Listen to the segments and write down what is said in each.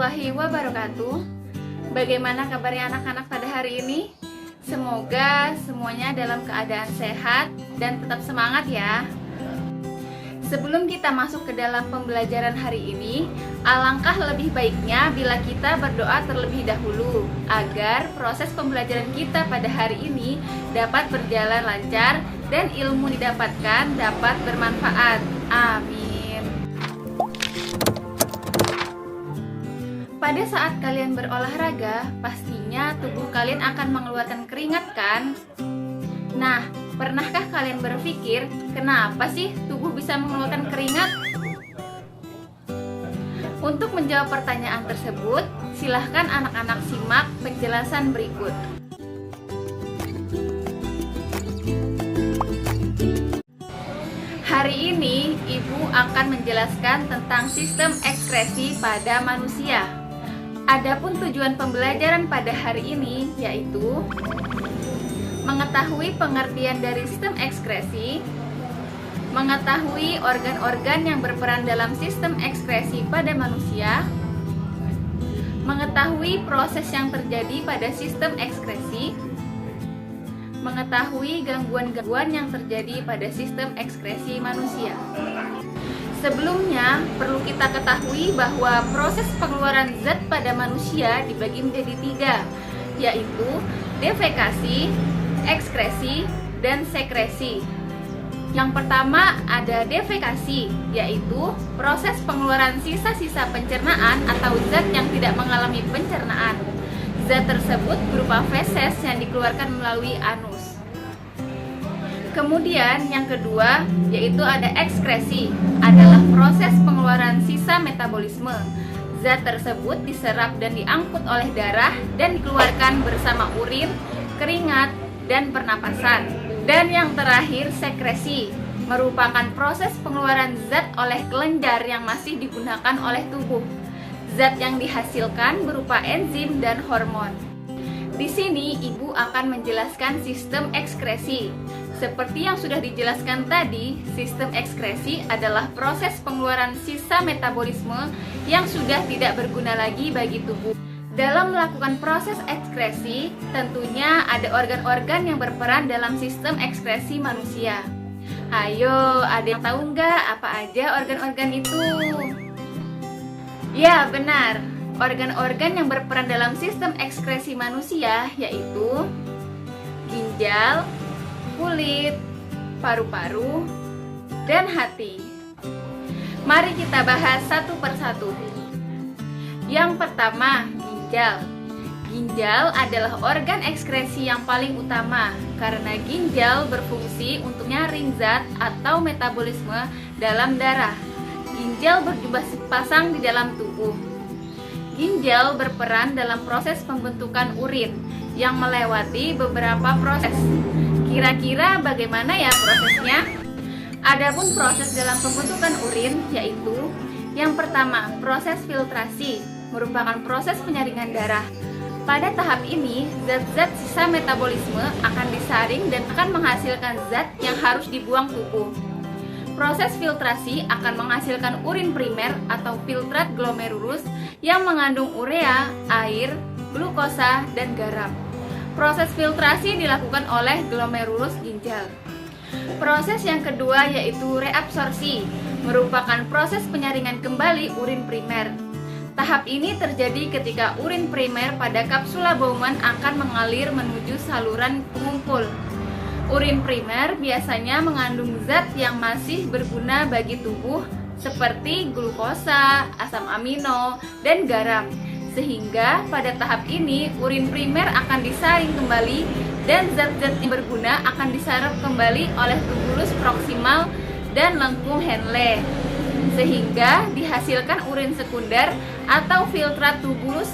warahmatullahi wabarakatuh. Bagaimana kabarnya anak-anak pada hari ini? Semoga semuanya dalam keadaan sehat dan tetap semangat ya. Sebelum kita masuk ke dalam pembelajaran hari ini, alangkah lebih baiknya bila kita berdoa terlebih dahulu agar proses pembelajaran kita pada hari ini dapat berjalan lancar dan ilmu didapatkan dapat bermanfaat. Amin. Pada saat kalian berolahraga, pastinya tubuh kalian akan mengeluarkan keringat kan? Nah, pernahkah kalian berpikir kenapa sih tubuh bisa mengeluarkan keringat? Untuk menjawab pertanyaan tersebut, silahkan anak-anak simak penjelasan berikut. Hari ini, Ibu akan menjelaskan tentang sistem ekskresi pada manusia. Adapun tujuan pembelajaran pada hari ini yaitu mengetahui pengertian dari sistem ekskresi, mengetahui organ-organ yang berperan dalam sistem ekskresi pada manusia, mengetahui proses yang terjadi pada sistem ekskresi, mengetahui gangguan-gangguan yang terjadi pada sistem ekskresi manusia. Sebelumnya, perlu kita ketahui bahwa proses pengeluaran zat pada manusia dibagi menjadi 3, yaitu defekasi, ekskresi, dan sekresi. Yang pertama ada defekasi, yaitu proses pengeluaran sisa-sisa pencernaan atau zat yang tidak mengalami pencernaan. Zat tersebut berupa feses yang dikeluarkan melalui anus. Kemudian yang kedua yaitu ada ekskresi, adalah proses pengeluaran sisa metabolisme. Zat tersebut diserap dan diangkut oleh darah dan dikeluarkan bersama urin, keringat, dan pernapasan. Dan yang terakhir sekresi, merupakan proses pengeluaran zat oleh kelenjar yang masih digunakan oleh tubuh. Zat yang dihasilkan berupa enzim dan hormon. Di sini Ibu akan menjelaskan sistem ekskresi. Seperti yang sudah dijelaskan tadi, sistem ekskresi adalah proses pengeluaran sisa metabolisme yang sudah tidak berguna lagi bagi tubuh. Dalam melakukan proses ekskresi, tentunya ada organ-organ yang berperan dalam sistem ekskresi manusia. Ayo, ada yang tahu nggak apa aja organ-organ itu? Ya, benar. Organ-organ yang berperan dalam sistem ekskresi manusia yaitu ginjal, kulit, paru-paru, dan hati. Mari kita bahas satu persatu. Yang pertama, ginjal. Ginjal adalah organ ekskresi yang paling utama karena ginjal berfungsi untuk nyaring zat atau metabolisme dalam darah. Ginjal berjumlah sepasang di dalam tubuh. Ginjal berperan dalam proses pembentukan urin yang melewati beberapa proses. Kira-kira bagaimana ya prosesnya? Adapun proses dalam pembentukan urin yaitu yang pertama, proses filtrasi, merupakan proses penyaringan darah. Pada tahap ini, zat-zat sisa metabolisme akan disaring dan akan menghasilkan zat yang harus dibuang tubuh. Proses filtrasi akan menghasilkan urin primer atau filtrat glomerulus yang mengandung urea, air, glukosa, dan garam. Proses filtrasi dilakukan oleh glomerulus ginjal. Proses yang kedua yaitu reabsorpsi, merupakan proses penyaringan kembali urin primer. Tahap ini terjadi ketika urin primer pada kapsula Bowman akan mengalir menuju saluran pengumpul. Urin primer biasanya mengandung zat yang masih berguna bagi tubuh seperti glukosa, asam amino, dan garam. Sehingga pada tahap ini urin primer akan disaring kembali dan zat-zat yang berguna akan diserap kembali oleh tubulus proksimal dan lengkung Henle. Sehingga dihasilkan urin sekunder atau filtrat tubulus.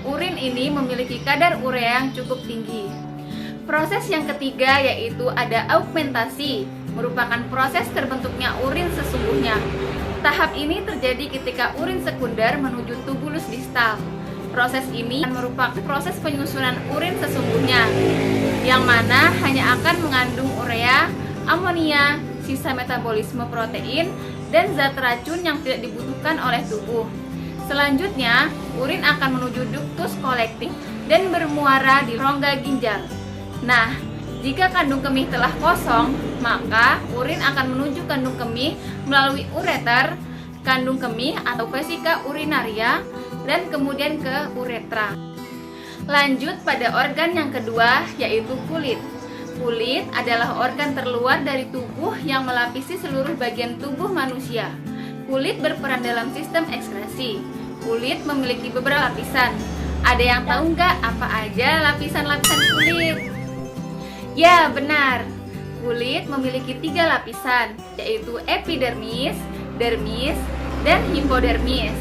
Urin ini memiliki kadar urea yang cukup tinggi. Proses yang ketiga yaitu ada augmentasi, merupakan proses terbentuknya urin sesungguhnya. Tahap ini terjadi ketika urin sekunder menuju tubulus distal. Proses ini merupakan proses penyusunan urin sesungguhnya, yang mana hanya akan mengandung urea, amonia, sisa metabolisme protein, dan zat racun yang tidak dibutuhkan oleh tubuh. Selanjutnya, urin akan menuju ductus collecting dan bermuara di rongga ginjal. Nah, jika kandung kemih telah kosong, maka urin akan menuju kandung kemih melalui ureter, kandung kemih atau vesika urinaria, dan kemudian ke uretra. Lanjut pada organ yang kedua, yaitu kulit. Kulit adalah organ terluar dari tubuh yang melapisi seluruh bagian tubuh manusia. Kulit berperan dalam sistem ekskresi. Kulit memiliki beberapa lapisan. Ada yang tahu nggak apa aja lapisan-lapisan kulit? Ya, benar. Kulit memiliki 3 lapisan, yaitu epidermis, dermis, dan hipodermis.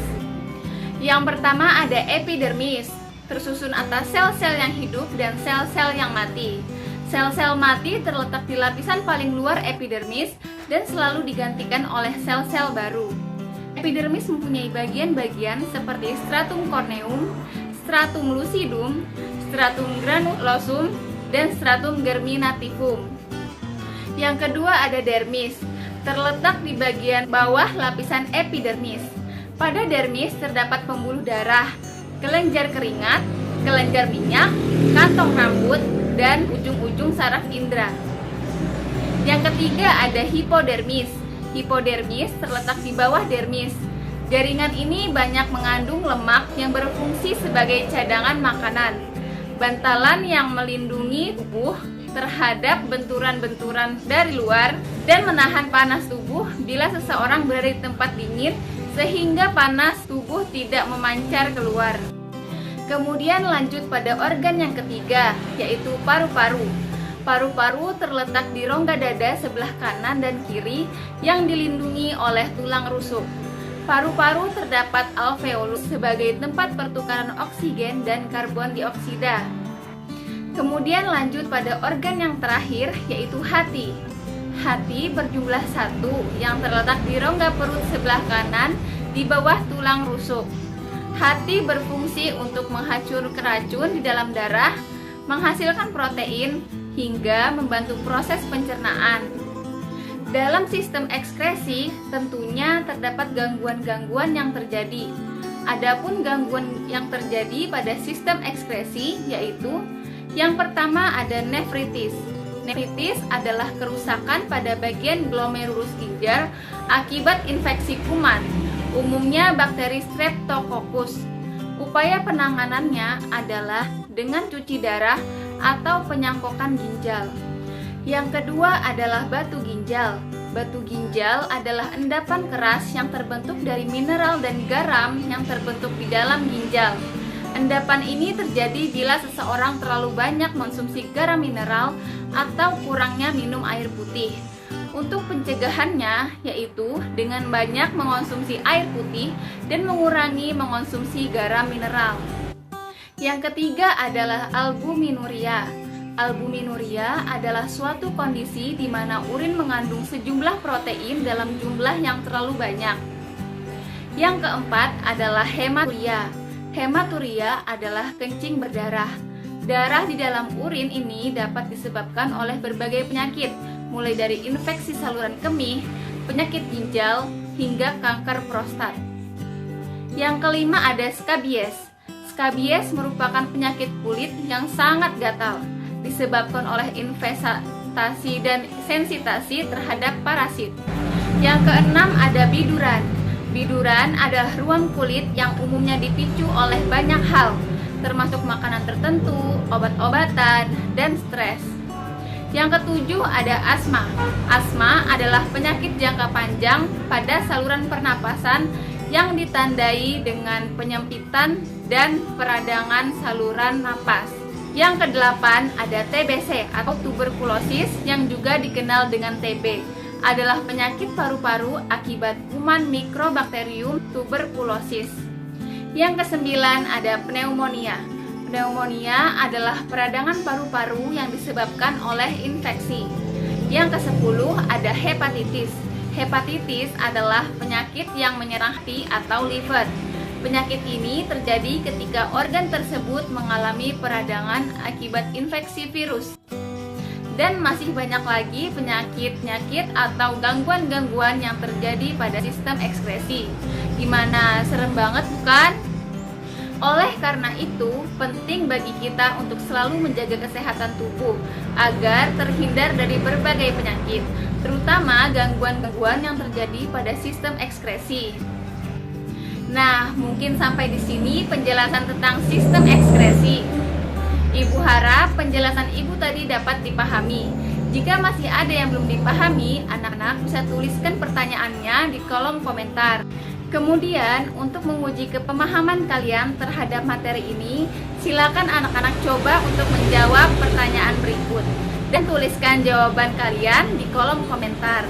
Yang pertama ada epidermis, tersusun atas sel-sel yang hidup dan sel-sel yang mati. Sel-sel mati terletak di lapisan paling luar epidermis dan selalu digantikan oleh sel-sel baru. Epidermis mempunyai bagian-bagian seperti stratum corneum, stratum lucidum, stratum granulosum, dan stratum germinativum. Yang kedua ada dermis, terletak di bagian bawah lapisan epidermis. Pada dermis terdapat pembuluh darah, kelenjar keringat, kelenjar minyak, kantong rambut, dan ujung-ujung saraf indera. Yang ketiga ada hipodermis. Hipodermis terletak di bawah dermis. Jaringan ini banyak mengandung lemak yang berfungsi sebagai cadangan makanan, bantalan yang melindungi tubuh terhadap benturan-benturan dari luar dan menahan panas tubuh bila seseorang berada di tempat dingin sehingga panas tubuh tidak memancar keluar. Kemudian lanjut pada organ yang ketiga, yaitu paru-paru. Paru-paru terletak di rongga dada sebelah kanan dan kiri yang dilindungi oleh tulang rusuk. Paru-paru terdapat alveolus sebagai tempat pertukaran oksigen dan karbon dioksida. Kemudian lanjut pada organ yang terakhir, yaitu hati. Hati berjumlah 1 yang terletak di rongga perut sebelah kanan di bawah tulang rusuk. Hati berfungsi untuk menghancurkan racun di dalam darah, menghasilkan protein, hingga membantu proses pencernaan. Dalam sistem ekskresi, tentunya terdapat gangguan-gangguan yang terjadi. Adapun gangguan yang terjadi pada sistem ekskresi yaitu yang pertama ada nefritis. Nefritis adalah kerusakan pada bagian glomerulus ginjal akibat infeksi kuman, umumnya bakteri Streptococcus. Upaya penanganannya adalah dengan cuci darah atau penyangkokan ginjal. Yang kedua adalah batu ginjal. Batu ginjal adalah endapan keras yang terbentuk dari mineral dan garam yang terbentuk di dalam ginjal. Endapan ini terjadi bila seseorang terlalu banyak mengonsumsi garam mineral atau kurangnya minum air putih. Untuk pencegahannya yaitu dengan banyak mengonsumsi air putih dan mengurangi mengonsumsi garam mineral. Yang ketiga adalah albuminuria. Albuminuria adalah suatu kondisi di mana urin mengandung sejumlah protein dalam jumlah yang terlalu banyak. Yang keempat adalah hematuria. Hematuria adalah kencing berdarah. Darah di dalam urin ini dapat disebabkan oleh berbagai penyakit, mulai dari infeksi saluran kemih, penyakit ginjal, hingga kanker prostat. Yang kelima ada skabies. Skabies merupakan penyakit kulit yang sangat gatal, disebabkan oleh infestasi dan sensitasi terhadap parasit. Yang keenam ada biduran. Biduran adalah ruam kulit yang umumnya dipicu oleh banyak hal, termasuk makanan tertentu, obat-obatan, dan stres. Yang ketujuh ada asma. Asma adalah penyakit jangka panjang pada saluran pernapasan yang ditandai dengan penyempitan dan peradangan saluran napas. Yang kedelapan ada TBC atau tuberkulosis yang juga dikenal dengan TB. Adalah penyakit paru-paru akibat kuman Mycobacterium tuberculosis. Yang kesembilan ada pneumonia. Pneumonia adalah peradangan paru-paru yang disebabkan oleh infeksi. Yang kesepuluh ada hepatitis. Hepatitis adalah penyakit yang menyerang hati atau liver. Penyakit ini terjadi ketika organ tersebut mengalami peradangan akibat infeksi virus. Dan masih banyak lagi penyakit-penyakit atau gangguan-gangguan yang terjadi pada sistem ekskresi. Gimana, serem banget bukan? Oleh karena itu, penting bagi kita untuk selalu menjaga kesehatan tubuh agar terhindar dari berbagai penyakit, terutama gangguan-gangguan yang terjadi pada sistem ekskresi. Nah, mungkin sampai di sini penjelasan tentang sistem ekskresi. Ibu harap penjelasan Ibu tadi dapat dipahami. Jika masih ada yang belum dipahami, anak-anak bisa tuliskan pertanyaannya di kolom komentar. Kemudian, untuk menguji kepemahaman kalian terhadap materi ini, silakan anak-anak coba untuk menjawab pertanyaan berikut dan tuliskan jawaban kalian di kolom komentar.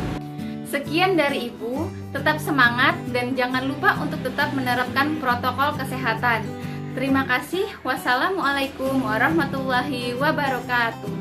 Sekian dari Ibu, tetap semangat dan jangan lupa untuk tetap menerapkan protokol kesehatan. Terima kasih. Wassalamualaikum warahmatullahi wabarakatuh.